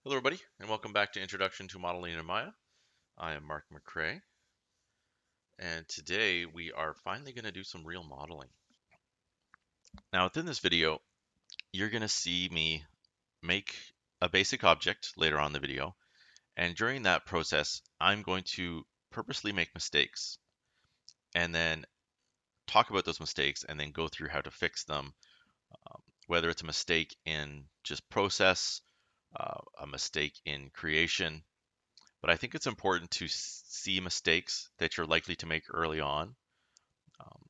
Hello everybody, and welcome back to Introduction to Modeling in Maya. I am Mark McCrae, and today we are finally going to do some real modeling. Now within this video, you're going to see me make a basic object later on in the video, and during that process, I'm going to purposely make mistakes, and then talk about those mistakes, and then go through how to fix them, whether it's a mistake in just process, a mistake in creation. But I think it's important to see mistakes that you're likely to make early on. Um,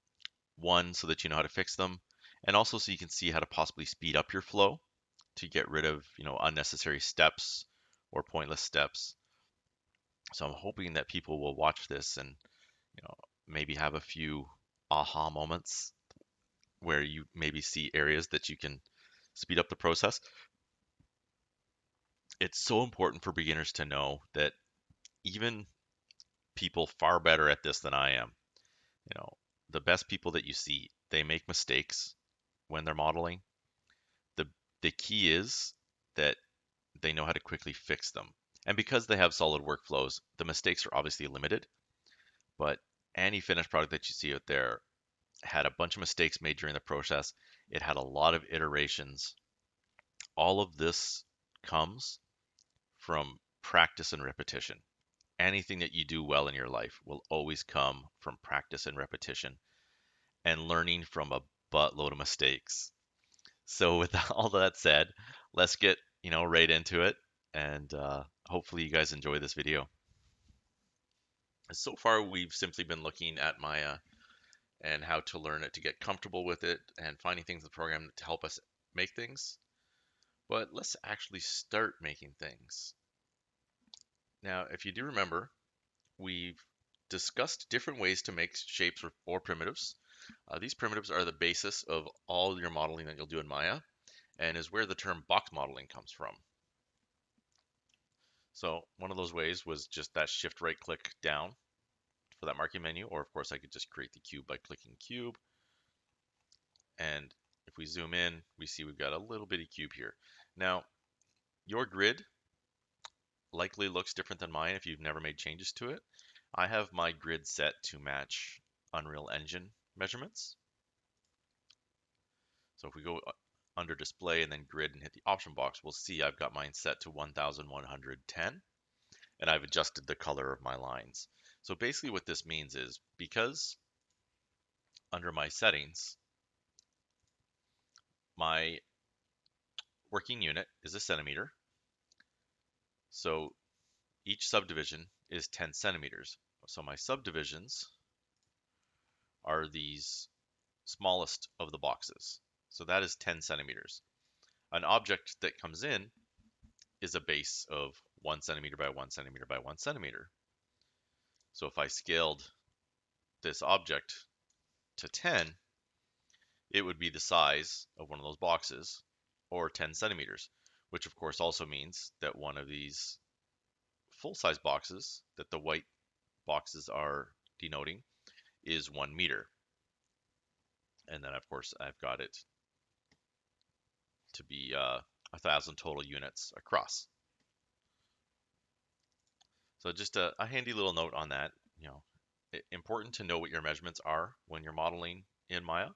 One, so that you know how to fix them, and also so you can see how to possibly speed up your flow to get rid of, unnecessary steps or pointless steps. So I'm hoping that people will watch this and, you know, maybe have a few aha moments where you maybe see areas that you can speed up the process. It's so important for beginners to know that even people far better at this than I am, you know, the best people that you see, they make mistakes when they're modeling. The the key is that they know how to quickly fix them. And because they have solid workflows, the mistakes are obviously limited, but any finished product that you see out there had a bunch of mistakes made during the process. It had a lot of iterations. All of this comes from practice and repetition. Anything that you do well in your life will always come from practice and repetition and learning from a buttload of mistakes. So with all that said, let's get, right into it, and hopefully you guys enjoy this video. So far, we've simply been looking at Maya and how to learn it, to get comfortable with it, and finding things in the program to help us make things. But let's actually start making things. Now, if you do remember, we've discussed different ways to make shapes or primitives. These primitives are the basis of all your modeling that you'll do in Maya, and is where the term box modeling comes from. So one of those ways was just that shift right click down for that marking menu, or of course I could just create the cube by clicking cube. And if we zoom in, we see we've got a little bitty cube here. Now, your grid likely looks different than mine if you've never made changes to it. I have my grid set to match Unreal Engine measurements. So if we go under display and then grid and hit the option box, we'll see I've got mine set to 1110, and I've adjusted the color of my lines. So basically what this means is, because under my settings, my working unit is a centimeter, so each subdivision is 10 centimeters. So my subdivisions are these smallest of the boxes. So that is 10 centimeters. An object that comes in is a base of 1 centimeter by 1 centimeter by 1 centimeter. So if I scaled this object to 10, it would be the size of one of those boxes, or 10 centimeters, which of course also means that one of these full-size boxes that the white boxes are denoting is 1 meter. And then of course I've got it to be 1,000 total units across. So just a handy little note on that. Important to know what your measurements are when you're modeling in Maya,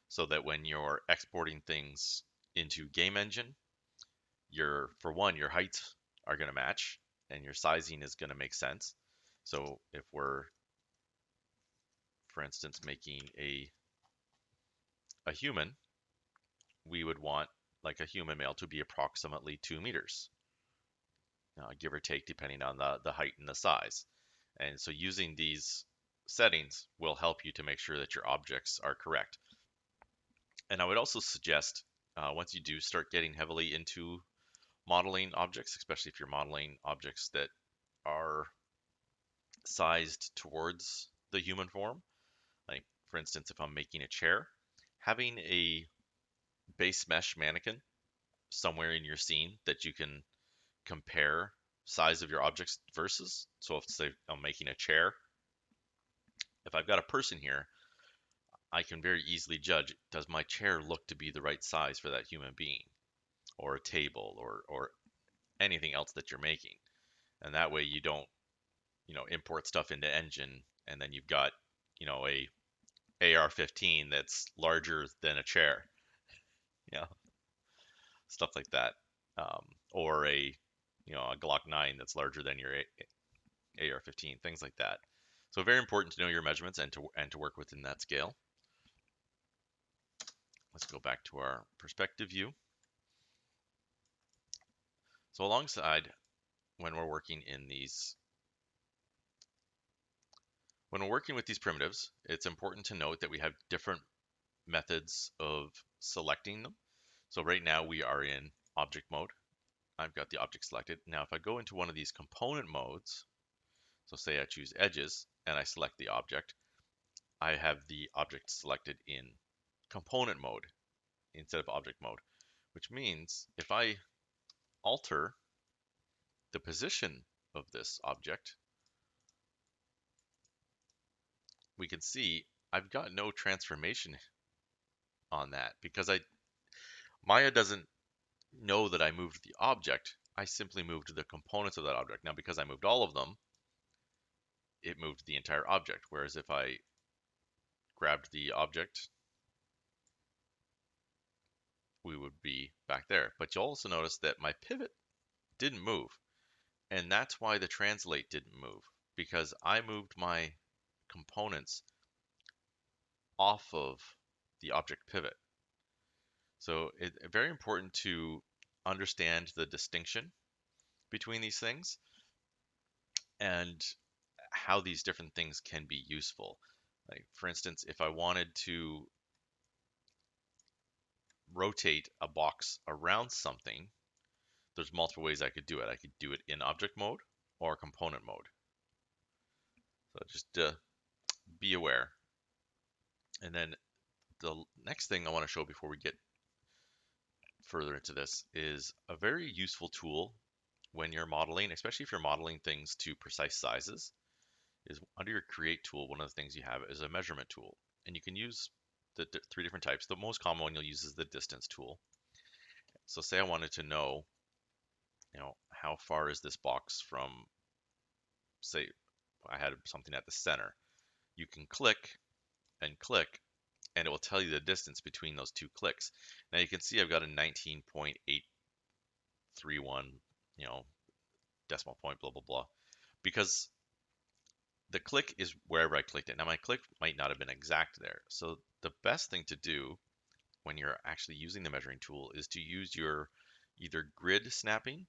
so that when you're exporting things into Game Engine, for one, your heights are going to match and your sizing is going to make sense. So if we're, for instance, making a human, we would want like a human male to be approximately 2 meters, give or take, depending on the height and the size. And so using these settings will help you to make sure that your objects are correct. And I would also suggest, once you do start getting heavily into modeling objects, especially if you're modeling objects that are sized towards the human form, like for instance, if I'm making a chair, having a base mesh mannequin somewhere in your scene that you can compare size of your objects versus. So if, say, I'm making a chair, if I've got a person here, I can very easily judge, does my chair look to be the right size for that human being, or a table, or anything else that you're making. And that way you don't, import stuff into Engine and then you've got, a AR-15 that's larger than a chair, you know, stuff like that. Or a Glock 9 that's larger than your AR-15, things like that. So very important to know your measurements and to work within that scale. Let's go back to our perspective view. So alongside when we're working with these primitives, it's important to note that we have different methods of selecting them. So right now we are in object mode. I've got the object selected. Now if I go into one of these component modes, so say I choose edges and I select the object, I have the object selected in component mode instead of object mode, which means if I alter the position of this object, we can see I've got no transformation on that because Maya doesn't know that I moved the object. I simply moved the components of that object. Now, because I moved all of them, it moved the entire object. Whereas if I grabbed the object, we would be back there. But you'll also notice that my pivot didn't move. And that's why the translate didn't move, because I moved my components off of the object pivot. So it's very important to understand the distinction between these things and how these different things can be useful. Like for instance, if I wanted to rotate a box around something, there's multiple ways I could do it. I could do it in object mode or component mode. So just be aware. And then the next thing I want to show before we get further into this is a very useful tool when you're modeling, especially if you're modeling things to precise sizes, is under your create tool, one of the things you have is a measurement tool. And you can use the three different types. The most common one you'll use is the distance tool. So say I wanted to know, how far is this box from, say I had something at the center. You can click and click and it will tell you the distance between those two clicks. Now you can see I've got a 19.831, decimal point, blah, blah, blah, because the click is wherever I clicked it. Now my click might not have been exact there. So the best thing to do when you're actually using the measuring tool is to use your either grid snapping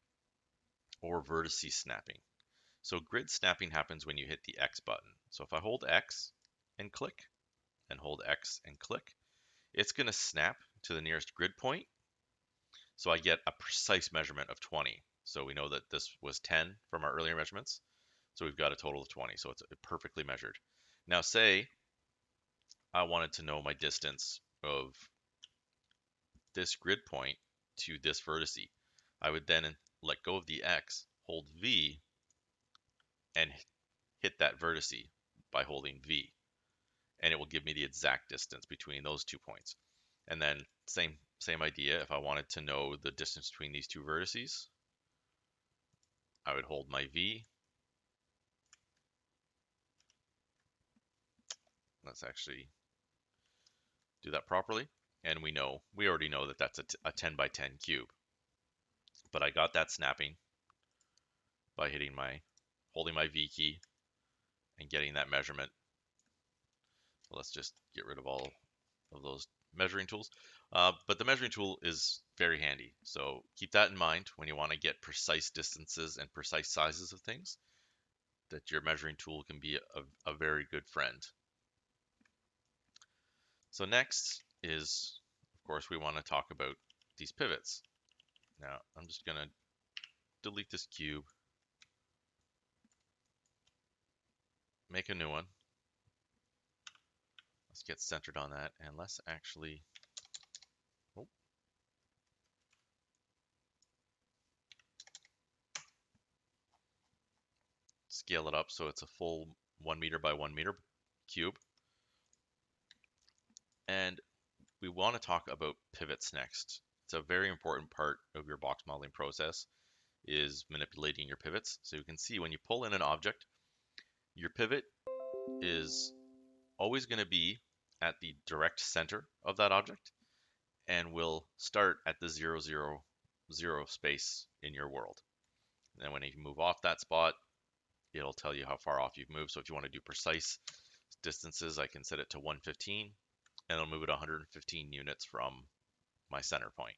or vertices snapping. So grid snapping happens when you hit the X button. So if I hold X and click and hold X and click, it's going to snap to the nearest grid point. So I get a precise measurement of 20. So we know that this was 10 from our earlier measurements. So we've got a total of 20. So it's perfectly measured. Now say I wanted to know my distance of this grid point to this vertice. I would then let go of the X, hold V, and hit that vertice by holding V. And it will give me the exact distance between those 2 points. And then same idea, if I wanted to know the distance between these two vertices, I would hold my V. Let's actually do that properly. And we already know that that's a 10 by 10 cube. But I got that snapping by holding my V key and getting that measurement. So let's just get rid of all of those measuring tools. But the measuring tool is very handy. So keep that in mind when you want to get precise distances and precise sizes of things, that your measuring tool can be a very good friend. So next is, of course, we want to talk about these pivots. Now I'm just going to delete this cube, make a new one. Let's get centered on that, and let's actually scale it up so it's a full 1 meter by 1 meter cube. And we want to talk about pivots next. It's a very important part of your box modeling process. is manipulating your pivots. So you can see when you pull in an object, your pivot is always going to be at the direct center of that object and will start at the 0, 0, 0 space in your world. And then when you move off that spot, it'll tell you how far off you've moved. So if you want to do precise distances, I can set it to 115 and it'll move it 115 units from my center point.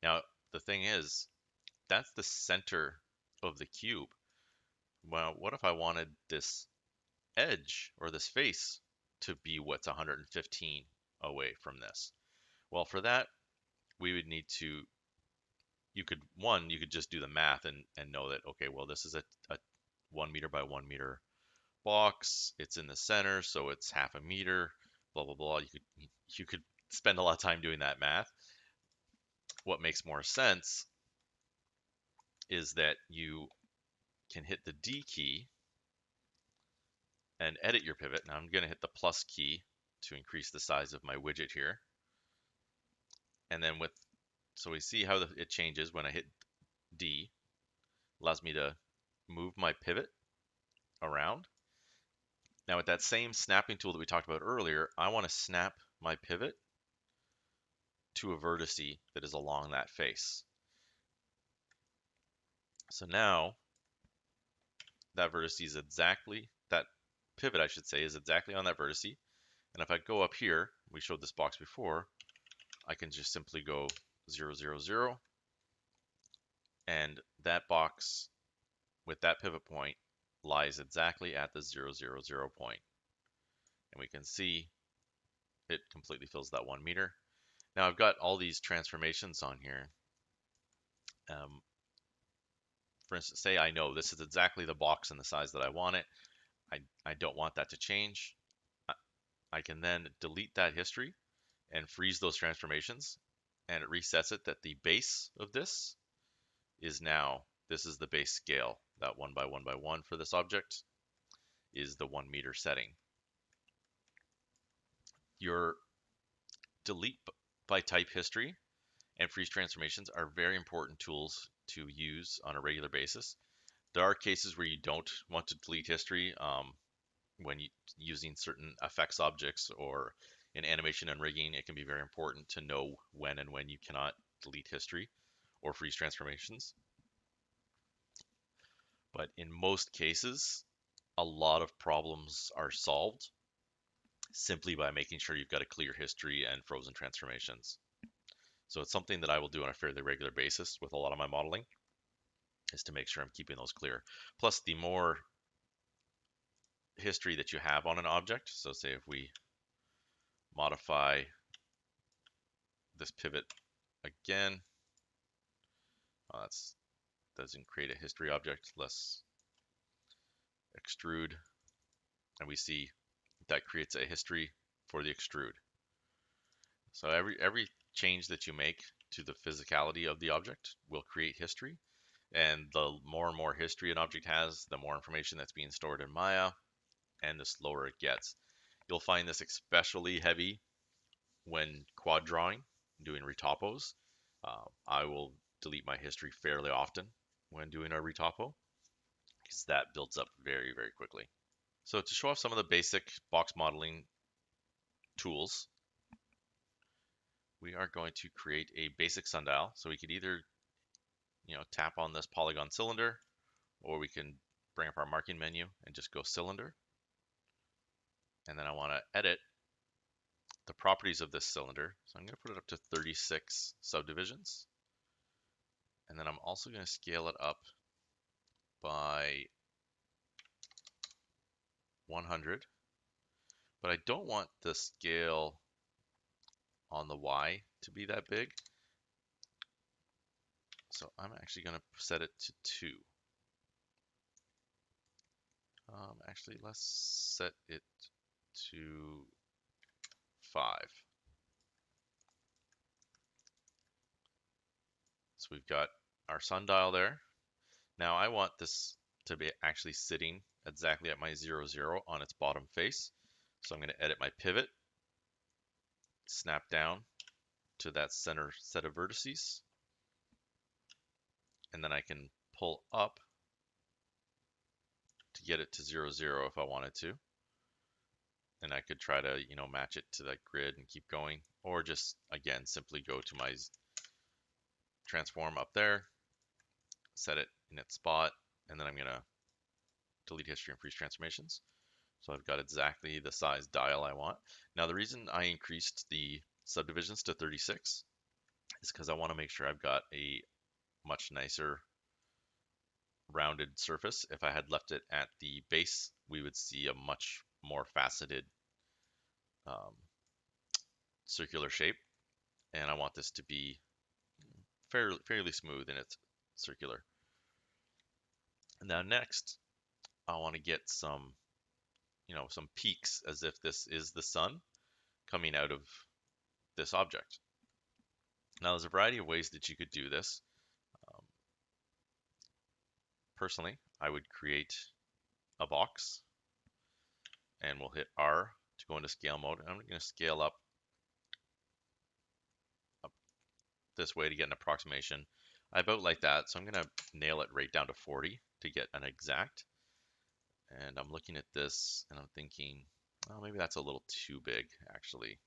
Now, the thing is, that's the center of the cube. Well, what if I wanted this edge or this face to be what's 115 away from this? Well, for that, we would need to, you could just do the math and know that, okay, well, this is a 1 meter by 1 meter box. It's in the center, so it's half a meter, blah, blah, blah. You could spend a lot of time doing that math. What makes more sense is that you can hit the D key and edit your pivot. Now I'm going to hit the plus key to increase the size of my widget here. And then so we see how it changes when I hit D. Allows me to move my pivot around. Now with that same snapping tool that we talked about earlier, I want to snap my pivot to a vertice that is along that face. So now that vertice is exactly, that pivot I should say, is exactly on that vertice. And if I go up here, we showed this box before, I can just simply go 0, 0, 0. And that box with that pivot point lies exactly at the 0, 0, 0 point. And we can see it completely fills that 1 meter. Now I've got all these transformations on here. For instance, say I know this is exactly the box and the size that I want it. I don't want that to change. I can then delete that history and freeze those transformations, and it resets it that the base of this is now, this is the base scale. That 1 by 1 by 1 for this object is the 1 meter setting. Your delete by type history and freeze transformations are very important tools to use on a regular basis. There are cases where you don't want to delete history when using certain effects objects or in animation and rigging. It can be very important to know when and when you cannot delete history or freeze transformations. But in most cases, a lot of problems are solved simply by making sure you've got a clear history and frozen transformations. So it's something that I will do on a fairly regular basis with a lot of my modeling, is to make sure I'm keeping those clear. Plus, the more history that you have on an object, so say if we modify this pivot again, that doesn't create a history object. Let's extrude, and we see that creates a history for the extrude. So every change that you make to the physicality of the object will create history, and the more and more history an object has, the more information that's being stored in Maya, and the slower it gets. You'll find this especially heavy when quad drawing, doing retopos. I will delete my history fairly often when doing a retopo, because that builds up very, very quickly. So to show off some of the basic box modeling tools, we are going to create a basic sundial. So we could either, tap on this polygon cylinder, or we can bring up our marking menu and just go cylinder. And then I want to edit the properties of this cylinder. So I'm going to put it up to 36 subdivisions. And then I'm also going to scale it up by 100. But I don't want the scale on the Y to be that big. So I'm actually going to set it to 2. Actually, let's set it to 5. So we've got our sundial there. Now I want this to be actually sitting exactly at my 0, 0 on its bottom face. So I'm going to edit my pivot, snap down to that center set of vertices, and then I can pull up to get it to 0, 0 if I wanted to. And I could try to, match it to that grid and keep going, or just, again, simply go to my transform up there, set it in its spot, and then I'm going to delete history and freeze transformations. So I've got exactly the size dial I want. Now, the reason I increased the subdivisions to 36 is because I want to make sure I've got a much nicer rounded surface. If I had left it at the base, we would see a much more faceted um, circular shape. And I want this to be fairly smooth in its circular. Now next, I want to get some, some peaks as if this is the sun coming out of this object. Now there's a variety of ways that you could do this. Personally, I would create a box and we'll hit R to go into scale mode. And I'm going to scale up this way to get an approximation. I about like that, so I'm going to nail it right down to 40 to get an exact. And I'm looking at this and I'm thinking, oh, maybe that's a little too big actually.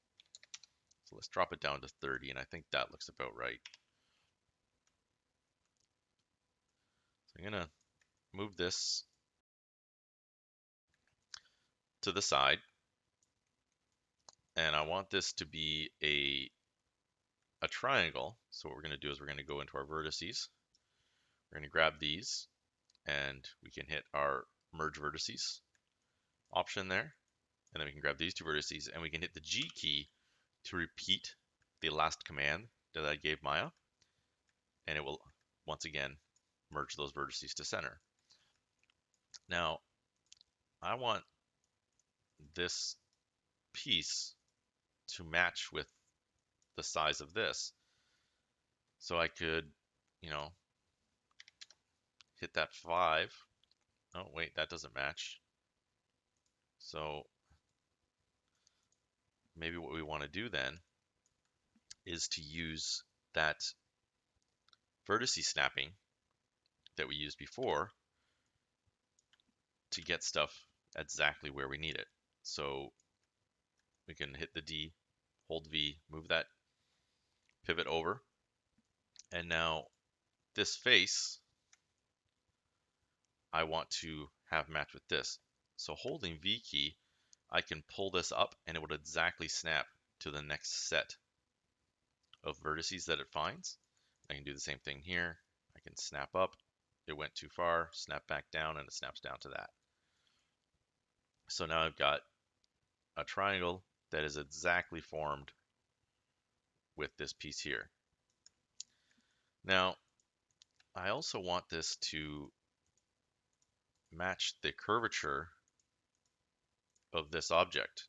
So let's drop it down to 30, and I think that looks about right. So I'm going to move this to the side, and I want this to be a triangle. So what we're going to do is we're going to go into our vertices. We're going to grab these, and we can hit our merge vertices option there, and then we can grab these two vertices, and we can hit the G key to repeat the last command that I gave Maya, and it will once again merge those vertices to center. Now, I want this piece to match with the size of this. So I could, hit that 5. Oh, wait, that doesn't match. So maybe what we want to do then is to use that vertice snapping that we used before to get stuff exactly where we need it. So we can hit the D, hold V, move that pivot over, and now this face I want to have match with this. So holding V key, I can pull this up and it would exactly snap to the next set of vertices that it finds. I can do the same thing here. I can snap up, it went too far, snap back down, and it snaps down to that. So now I've got a triangle that is exactly formed with this piece here. Now, I also want this to match the curvature of this object.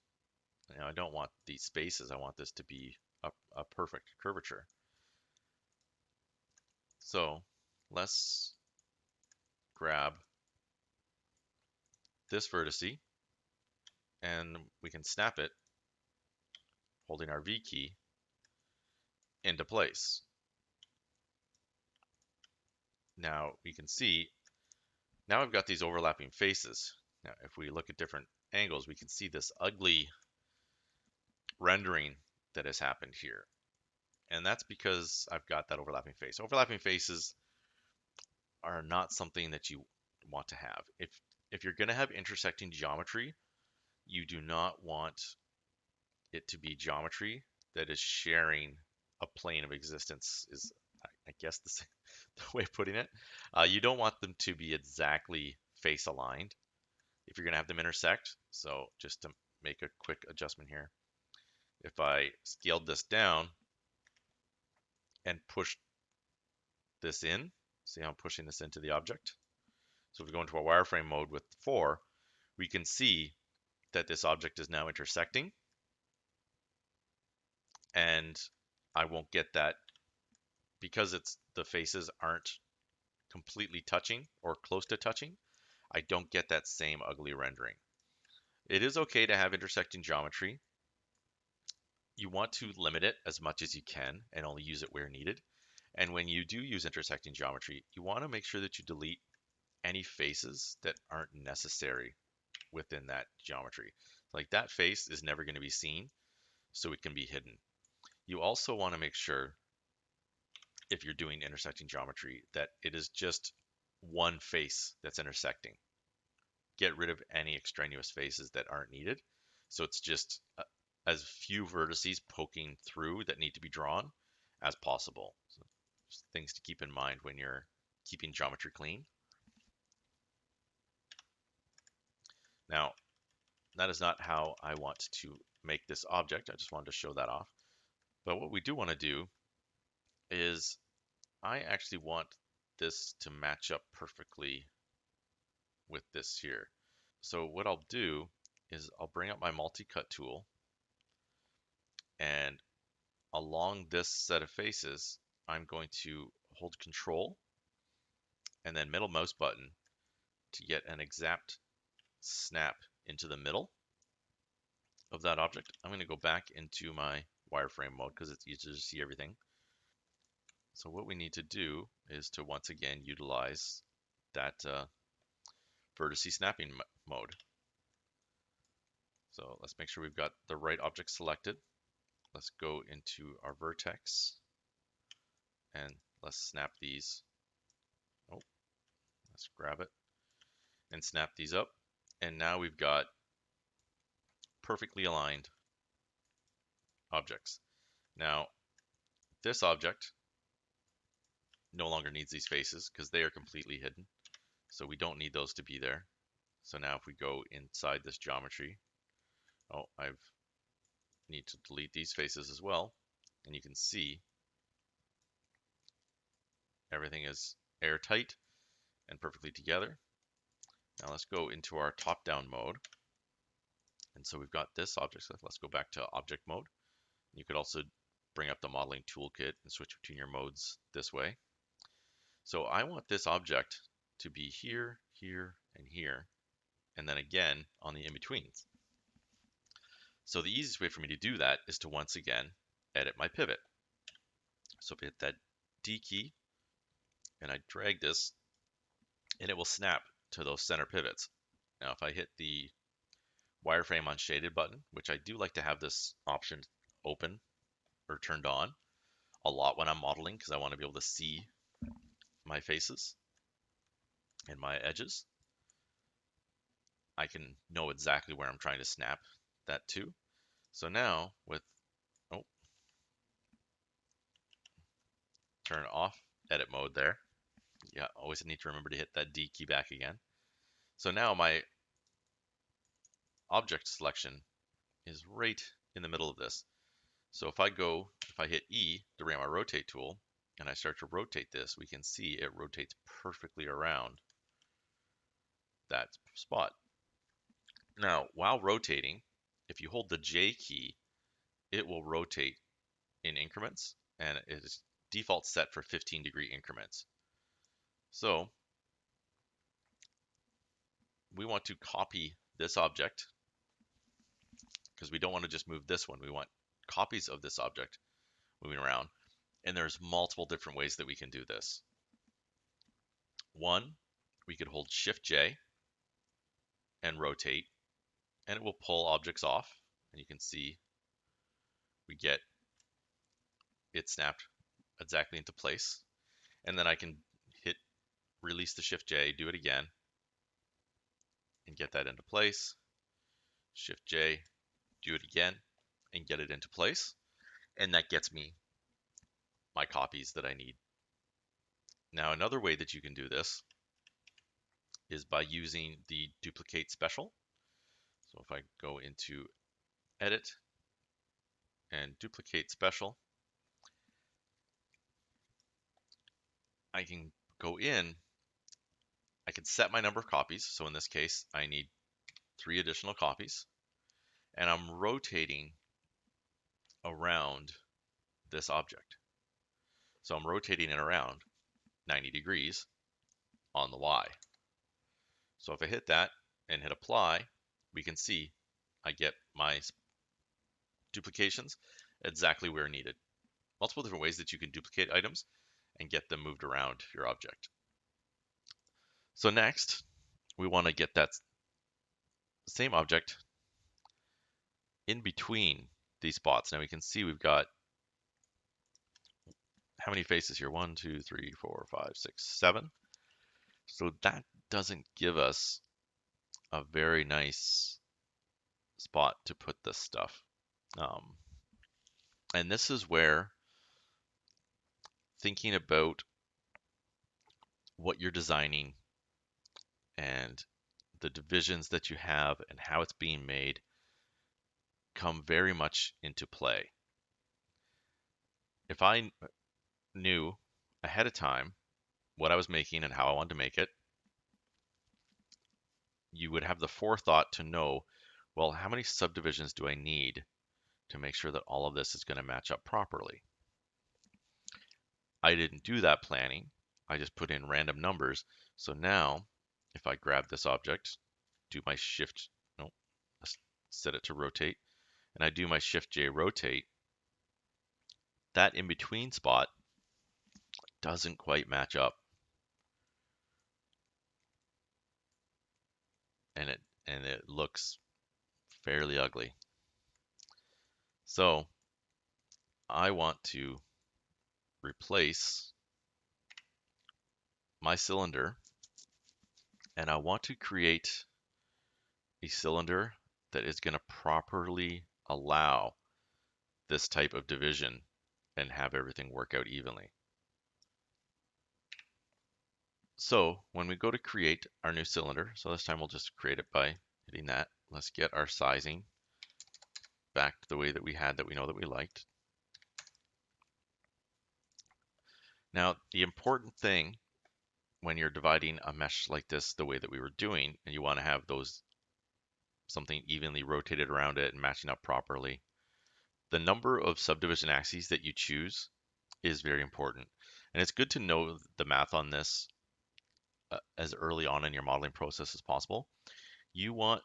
Now, I don't want these spaces, I want this to be a perfect curvature. So let's grab this vertice and we can snap it holding our V key into place. Now we can see, now I've got these overlapping faces. Now if we look at different angles, we can see this ugly rendering that has happened here. And that's because I've got that overlapping face. Overlapping faces are not something that you want to have. If you're going to have intersecting geometry, you do not want it to be geometry that is sharing a plane of existence, is I guess the way of putting it. You don't want them to be exactly face aligned if you're going to have them intersect. So just to make a quick adjustment here, if I scaled this down and pushed this in, see how I'm pushing this into the object? So if we go into our wireframe mode with 4, we can see that this object is now intersecting, and I won't get that because the faces aren't completely touching or close to touching. I don't get that same ugly rendering. It is okay to have intersecting geometry. You want to limit it as much as you can and only use it where needed. And when you do use intersecting geometry, you want to make sure that you delete any faces that aren't necessary within that geometry. Like that face is never going to be seen, so it can be hidden. You also want to make sure, if you're doing intersecting geometry, that it is just one face that's intersecting. Get rid of any extraneous faces that aren't needed. So it's just as few vertices poking through that need to be drawn as possible. So just things to keep in mind when you're keeping geometry clean. Now, that is not how I want to make this object. I just wanted to show that off. But what we do want to do is I actually want this to match up perfectly with this here. So what I'll do is I'll bring up my multi-cut tool, and along this set of faces, I'm going to hold Control and then middle mouse button to get an exact snap into the middle of that object. I'm going to go back into my wireframe mode because it's easier to see everything. So what we need to do is to once again utilize that vertice snapping mode. So let's make sure we've got the right object selected. Let's go into our vertex and let's snap these. Oh, let's grab it and snap these up. And now we've got perfectly aligned objects. Now, this object no longer needs these faces because they are completely hidden. So we don't need those to be there. So now if we go inside this geometry, I need to delete these faces as well. And you can see everything is airtight and perfectly together. Now let's go into our top-down mode. And so we've got this object. So let's go back to object mode. You could also bring up the modeling toolkit and switch between your modes this way. So I want this object to be here, here, and here, and then again on the in-betweens. So the easiest way for me to do that is to once again edit my pivot. So if I hit that D key and I drag this, and it will snap to those center pivots. Now if I hit the wireframe unshaded button, which I do like to have this option open or turned on a lot when I'm modeling because I want to be able to see my faces and my edges, I can know exactly where I'm trying to snap that to. So now with, turn off edit mode there. Yeah, always need to remember to hit that D key back again. So now my object selection is right in the middle of this. So if I hit E to bring my rotate tool, and I start to rotate this, we can see it rotates perfectly around that spot. Now, while rotating, if you hold the J key, it will rotate in increments, and it is default set for 15-degree increments. So we want to copy this object because we don't want to just move this one. We want copies of this object moving around. And there's multiple different ways that we can do this. One, we could hold Shift J and rotate, and it will pull objects off. And you can see we get it snapped exactly into place. And then I can hit release the Shift J, do it again, and get that into place. Shift J, do it again, and get it into place. And that gets me my copies that I need. Now, another way that you can do this is by using the duplicate special. So if I go into edit and duplicate special, I can go in, I can set my number of copies. So in this case, I need 3 additional copies, and I'm rotating around this object. So I'm rotating it around 90 degrees on the Y. So if I hit that and hit apply, we can see I get my duplications exactly where needed. Multiple different ways that you can duplicate items. and get them moved around your object. So next, we want to get that same object in between these spots. Now we can see we've got how many faces here? 1, 2, 3, 4, 5, 6, 7. So that doesn't give us a very nice spot to put this stuff. And this is where thinking about what you're designing and the divisions that you have and how it's being made come very much into play. If I knew ahead of time what I was making and how I wanted to make it, you would have the forethought to know, well, how many subdivisions do I need to make sure that all of this is going to match up properly? I didn't do that planning. I just put in random numbers. So now, if I grab this object, do my shift, no, let's set it to rotate, and I do my shift J rotate, that in between spot doesn't quite match up. And it looks fairly ugly. So I want to replace my cylinder, and I want to create a cylinder that is going to properly allow this type of division and have everything work out evenly. So when we go to create our new cylinder, so this time we'll just create it by hitting that. Let's get our sizing back to the way that we had that we know that we liked. Now, the important thing when you're dividing a mesh like this the way that we were doing, and you want to have those something evenly rotated around it and matching up properly, the number of subdivision axes that you choose is very important. And it's good to know the math on this as early on in your modeling process as possible. You want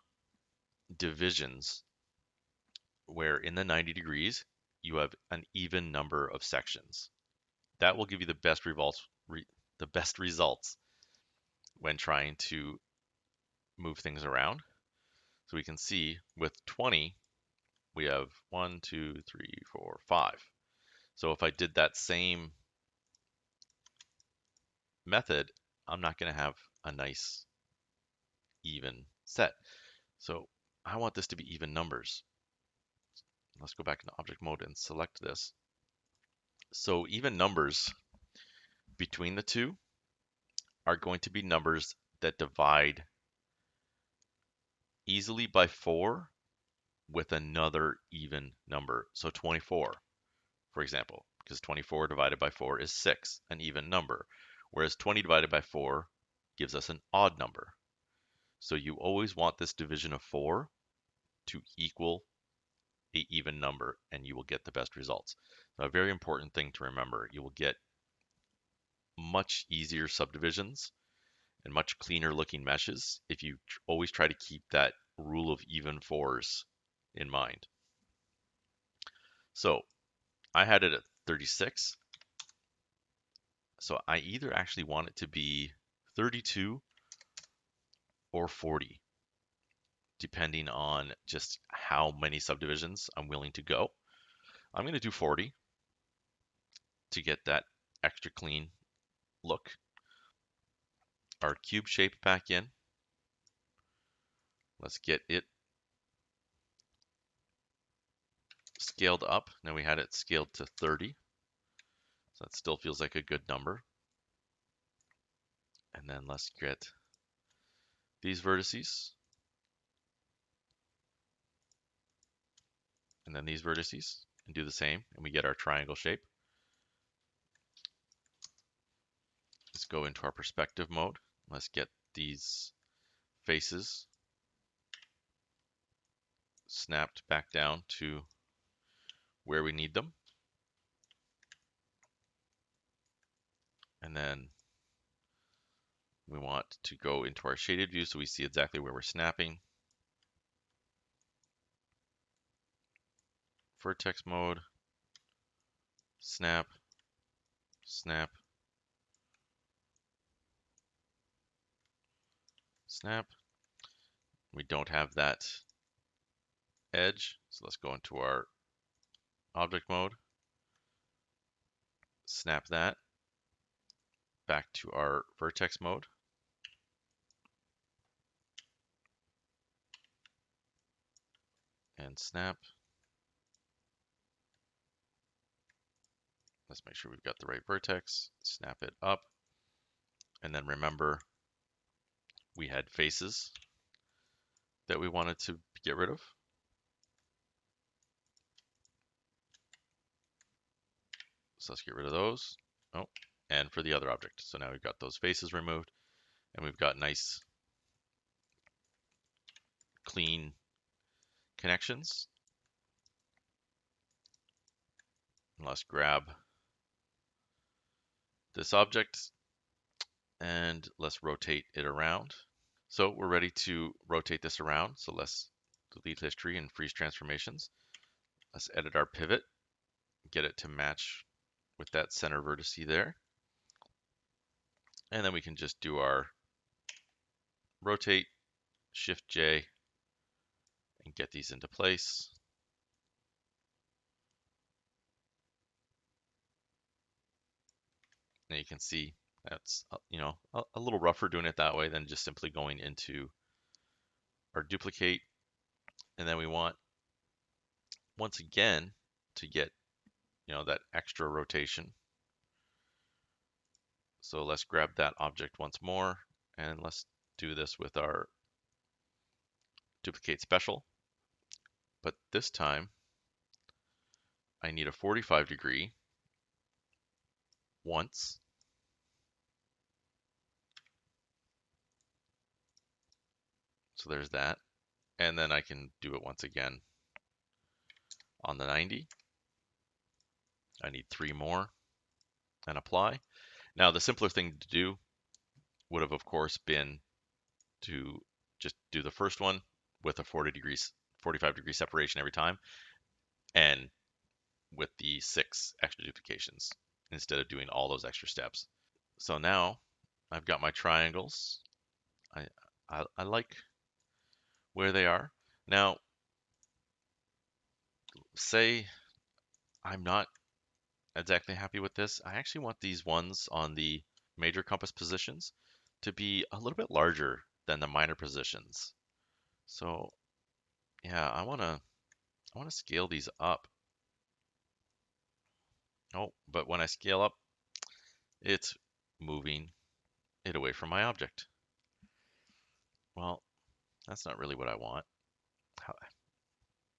divisions where in the 90 degrees, you have an even number of sections. That will give you the best results when trying to move things around. So we can see with 20, we have 1, 2, 3, 4, 5. So if I did that same method, I'm not going to have a nice even set. So I want this to be even numbers. Let's go back into object mode and select this. So even numbers between the two are going to be numbers that divide easily by 4 with another even number. So 24, for example, because 24 divided by 4 is 6, an even number, whereas 20 divided by 4 gives us an odd number. So you always want this division of 4 to equal an even number, and you will get the best results. So a very important thing to remember, you will get much easier subdivisions and much cleaner looking meshes if you always try to keep that rule of even 4s in mind. So I had it at 36. So I either actually want it to be 32 or 40, depending on just how many subdivisions I'm willing to go. I'm going to do 40 to get that extra clean look. Our cube shape back in. Let's get it scaled up. Now we had it scaled to 30. So that still feels like a good number. And then let's get these vertices. And then these vertices. And do the same. And we get our triangle shape. Let's go into our perspective mode. Let's get these faces snapped back down to where we need them. And then we want to go into our shaded view so we see exactly where we're snapping. Vertex mode, snap, snap, snap. We don't have that edge, so let's go into our object mode, snap that, back to our vertex mode, and snap. Let's make sure we've got the right vertex, snap it up, and then remember we had faces that we wanted to get rid of. So let's get rid of those. Oh, and for the other object. So now we've got those faces removed, and we've got nice, clean connections. And let's grab this object and let's rotate it around. So we're ready to rotate this around. So let's delete history and freeze transformations. Let's edit our pivot, get it to match with that center vertex there. And then we can just do our rotate, Shift J, and get these into place. And you can see that's a little rougher doing it that way than just simply going into our duplicate. And then we want, once again, to get that extra rotation. So let's grab that object once more, and let's do this with our duplicate special. But this time, I need a 45 degree once. So there's that. And then I can do it once again on the 90. I need 3 more and apply. Now the simpler thing to do would have, of course, been to just do the first one with a 45 degree separation every time, and with the 6 extra duplications instead of doing all those extra steps. So now I've got my triangles. I like where they are. Now, say I'm not exactly happy with this. I actually want these ones on the major compass positions to be a little bit larger than the minor positions. So yeah, I want to scale these up. Oh, but when I scale up, it's moving it away from my object. Well, that's not really what I want.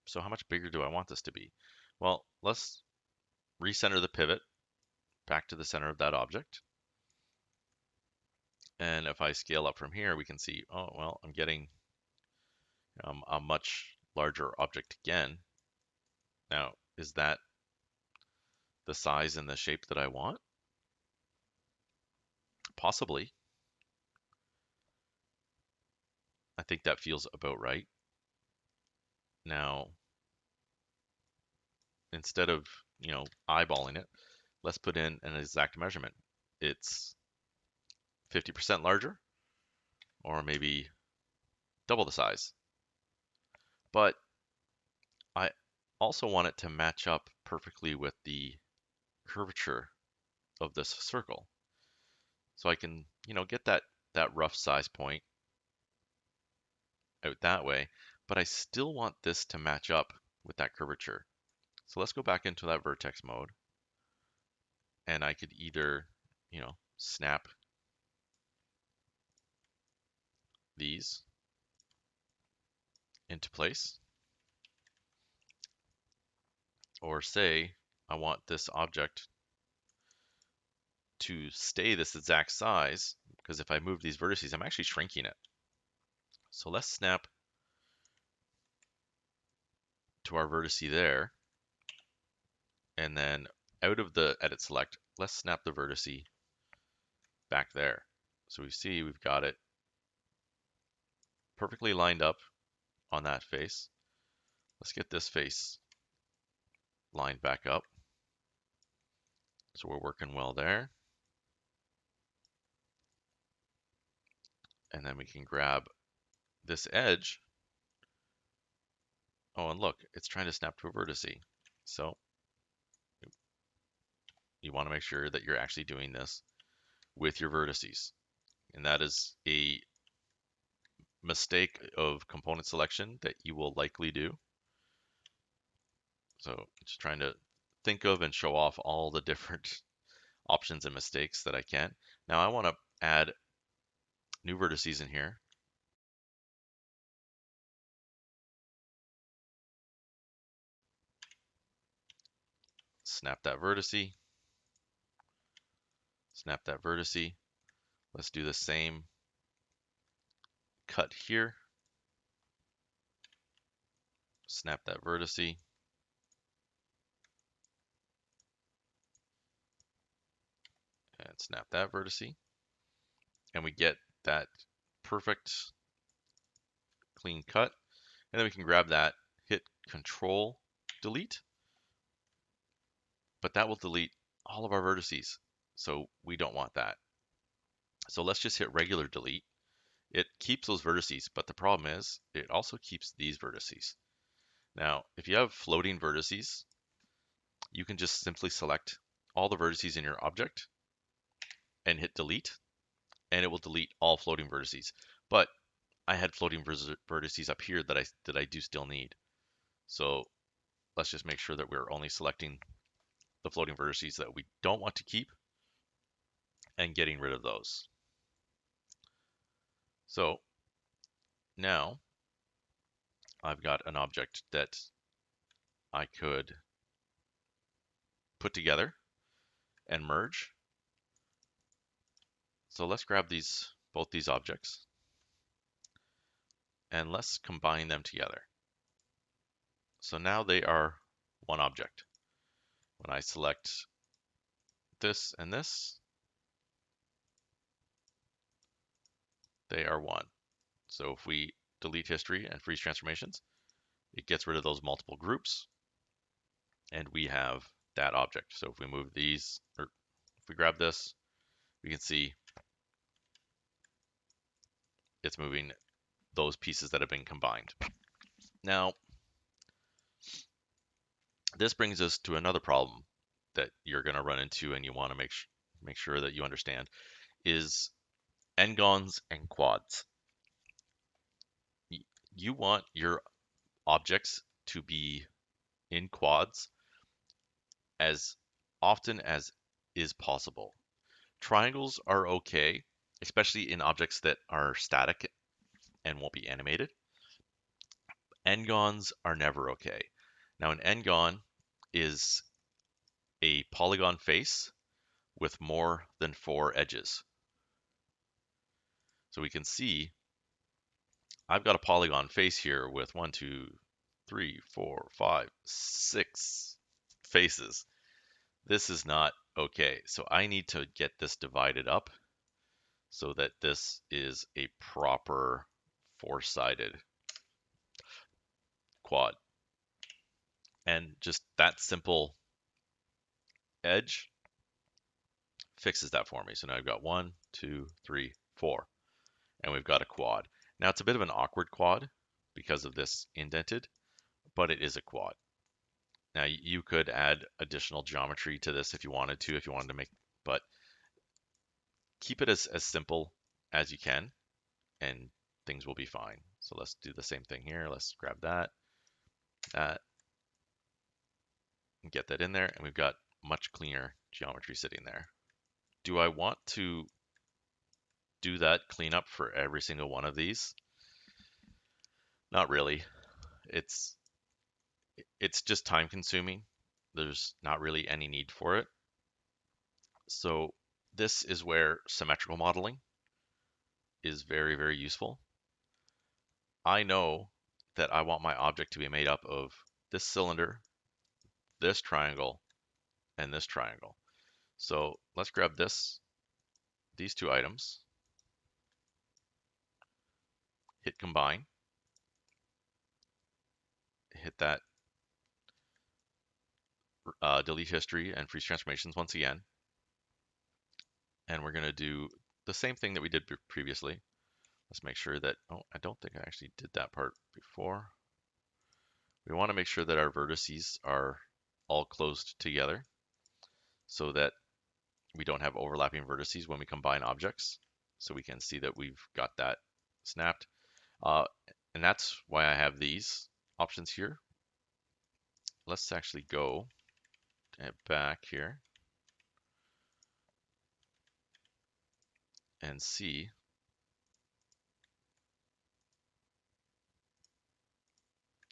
So how much bigger do I want this to be? Well, let's recenter the pivot back to the center of that object. And if I scale up from here, we can see, oh, well, I'm getting a much larger object again. Now, is that the size and the shape that I want? Possibly. I think that feels about right. Now, instead of, eyeballing it, let's put in an exact measurement. It's 50% larger, or maybe double the size. But I also want it to match up perfectly with the curvature of this circle. So I can, get that rough size point out that way, but I still want this to match up with that curvature. So let's go back into that vertex mode, and I could either, snap these into place, or say I want this object to stay this exact size, because if I move these vertices, I'm actually shrinking it. So let's snap to our vertex there, and then out of the edit select, let's snap the vertex back there. So we see we've got it perfectly lined up on that face. Let's get this face lined back up. So we're working well there. And then we can grab this edge. Oh, and look, it's trying to snap to a vertice. So you want to make sure that you're actually doing this with your vertices. And that is a mistake of component selection that you will likely do. So just trying to think of and show off all the different options and mistakes that I can. Now I want to add new vertices in here. Snap that vertice. Snap that vertice. Let's do the same cut here. Snap that vertice. And snap that vertice. And we get that perfect clean cut. And then we can grab that, hit Control Delete. But that will delete all of our vertices. So we don't want that. So let's just hit regular delete. It keeps those vertices, but the problem is it also keeps these vertices. Now, if you have floating vertices, you can just simply select all the vertices in your object and hit delete, and it will delete all floating vertices. But I had floating vertices up here that I do still need. So let's just make sure that we're only selecting the floating vertices that we don't want to keep and getting rid of those. So now I've got an object that I could put together and merge. So let's grab both these objects and let's combine them together. So now they are one object. When I select this and this, they are one. So if we delete history and freeze transformations, it gets rid of those multiple groups and we have that object. So if we move these, or if we grab this, we can see it's moving those pieces that have been combined. Now, this brings us to another problem that you're going to run into and you want to make sure that you understand is Ngons and quads. You want your objects to be in quads as often as is possible. Triangles are okay, especially in objects that are static and won't be animated. Ngons are never okay. Now an Ngon is a polygon face with more than 4 edges. So we can see I've got a polygon face here with 1, 2, 3, 4, 5, 6 faces. This is not okay. So I need to get this divided up so that this is a proper 4-sided quad. And just that simple edge fixes that for me. So now I've got 1, 2, 3, 4, and we've got a quad. Now it's a bit of an awkward quad because of this indented, but it is a quad. Now you could add additional geometry to this if you wanted to make, but keep it as simple as you can and things will be fine. So let's do the same thing here. Let's grab that, and get that in there, and we've got much cleaner geometry sitting there. Do I want to do that cleanup for every single one of these? Not really. It's just time consuming. There's not really any need for it. So this is where symmetrical modeling is very, very useful. I know that I want my object to be made up of this cylinder, this triangle, and this triangle. So let's grab these two items, hit combine, hit that delete history and freeze transformations once again. And we're going to do the same thing that we did previously. Let's make sure that, oh, I don't think I actually did that part before. We want to make sure that our vertices are all closed together so that we don't have overlapping vertices when we combine objects. So we can see that we've got that snapped. Uh, and that's why I have these options here. Let's actually go back here and see.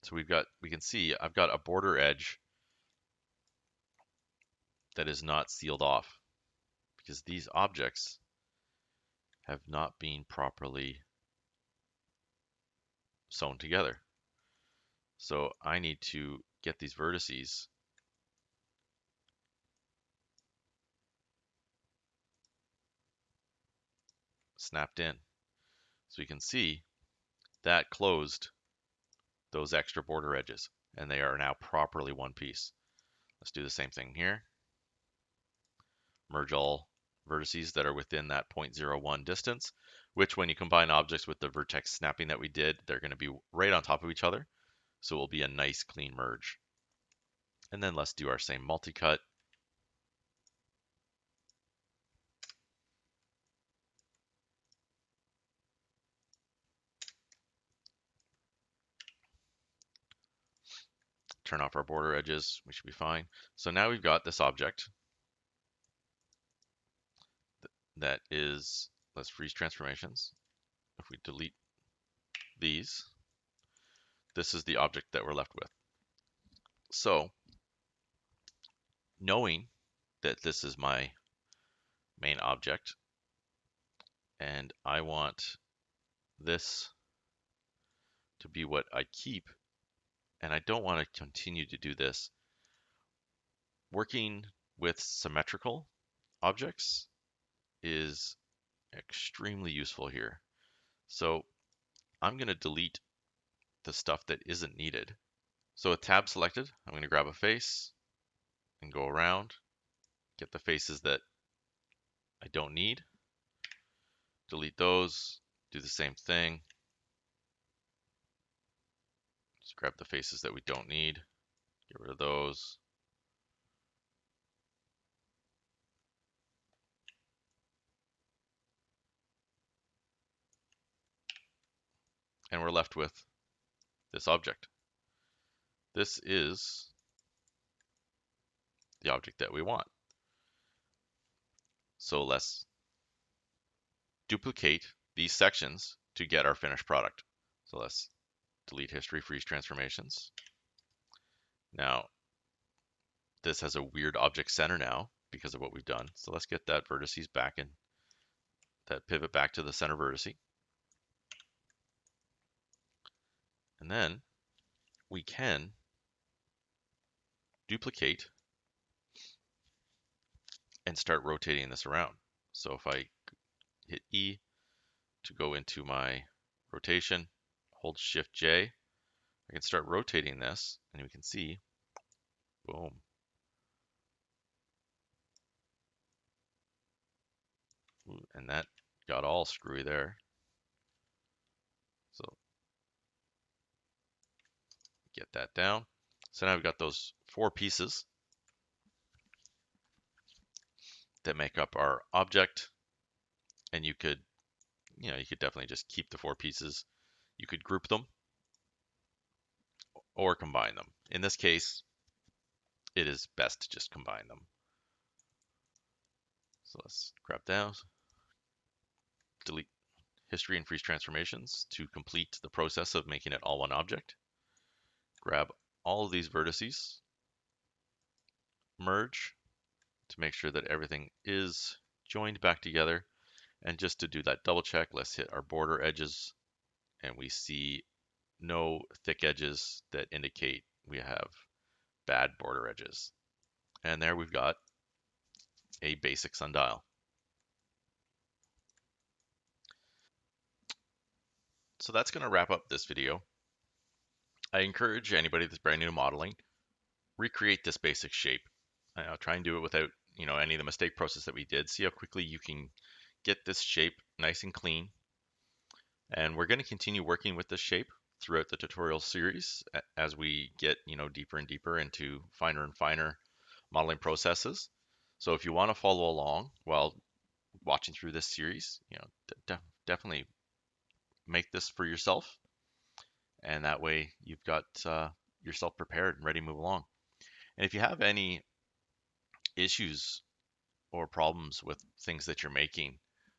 So we can see I've got a border edge that is not sealed off because these objects have not been properly sewn together. So I need to get these vertices snapped in. So you can see that closed those extra border edges and they are now properly one piece. Let's do the same thing here. Merge all vertices that are within that 0.01 distance, which when you combine objects with the vertex snapping that we did, they're going to be right on top of each other. So it will be a nice clean merge. And then let's do our same multi-cut. Turn off our border edges, we should be fine. So now we've got this object that is, let's freeze transformations. If we delete these, this is the object that we're left with. So knowing that this is my main object and I want this to be what I keep, and I don't want to continue to do this, working with symmetrical objects is extremely useful here. So I'm going to delete the stuff that isn't needed. So with tab selected, I'm going to grab a face and go around, get the faces that I don't need, delete those, do the same thing. Just grab the faces that we don't need, get rid of those. And we're left with this object. This is the object that we want. So let's duplicate these sections to get our finished product. So let's delete history, freeze transformations. Now, this has a weird object center now because of what we've done. So let's get that vertices back in, that pivot back to the center vertice. And then we can duplicate and start rotating this around. So if I hit E to go into my rotation, hold Shift J, I can start rotating this and we can see, boom. Ooh, and that got all screwy there. So get that down. So now we've got those 4 pieces that make up our object. And you could definitely just keep the 4 pieces. You could group them or combine them. In this case, it is best to just combine them. So let's grab down, delete history and freeze transformations to complete the process of making it all one object. Grab all of these vertices, merge to make sure that everything is joined back together. And just to do that double check, let's hit our border edges and we see no thick edges that indicate we have bad border edges. And there we've got a basic sundial. So that's going to wrap up this video. I encourage anybody that's brand new to modeling, recreate this basic shape. Try and do it without any of the mistake process that we did. See how quickly you can get this shape nice and clean. And we're going to continue working with this shape throughout the tutorial series as we get, deeper and deeper into finer and finer modeling processes. So if you want to follow along while watching through this series, definitely make this for yourself, and that way you've got yourself prepared and ready to move along. And if you have any issues or problems with things that you're making,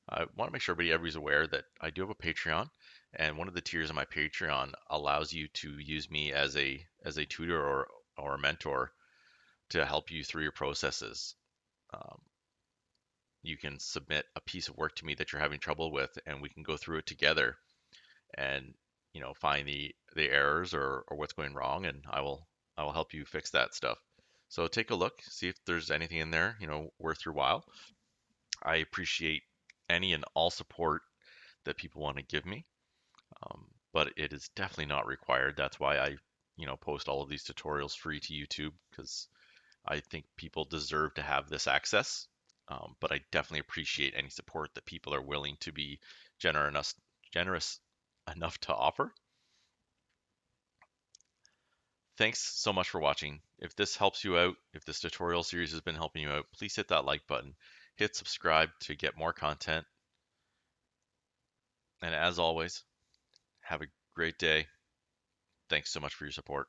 I want to make sure everybody's aware that I do have a Patreon, and one of the tiers of my Patreon allows you to use me as a tutor or a mentor to help you through your processes. Um, you can submit a piece of work to me that you're having trouble with, and we can go through it together and find the errors or what's going wrong, and I will help you fix that stuff. So take a look, see if there's anything in there worth your while. I appreciate any and all support that people want to give me, but it is definitely not required. That's why I post all of these tutorials free to YouTube, because I think people deserve to have this access. But I definitely appreciate any support that people are willing to be generous enough to offer. Thanks so much for watching. If this helps you out, if this tutorial series has been helping you out, please hit that like button, hit subscribe to get more content. And as always, have a great day. Thanks so much for your support.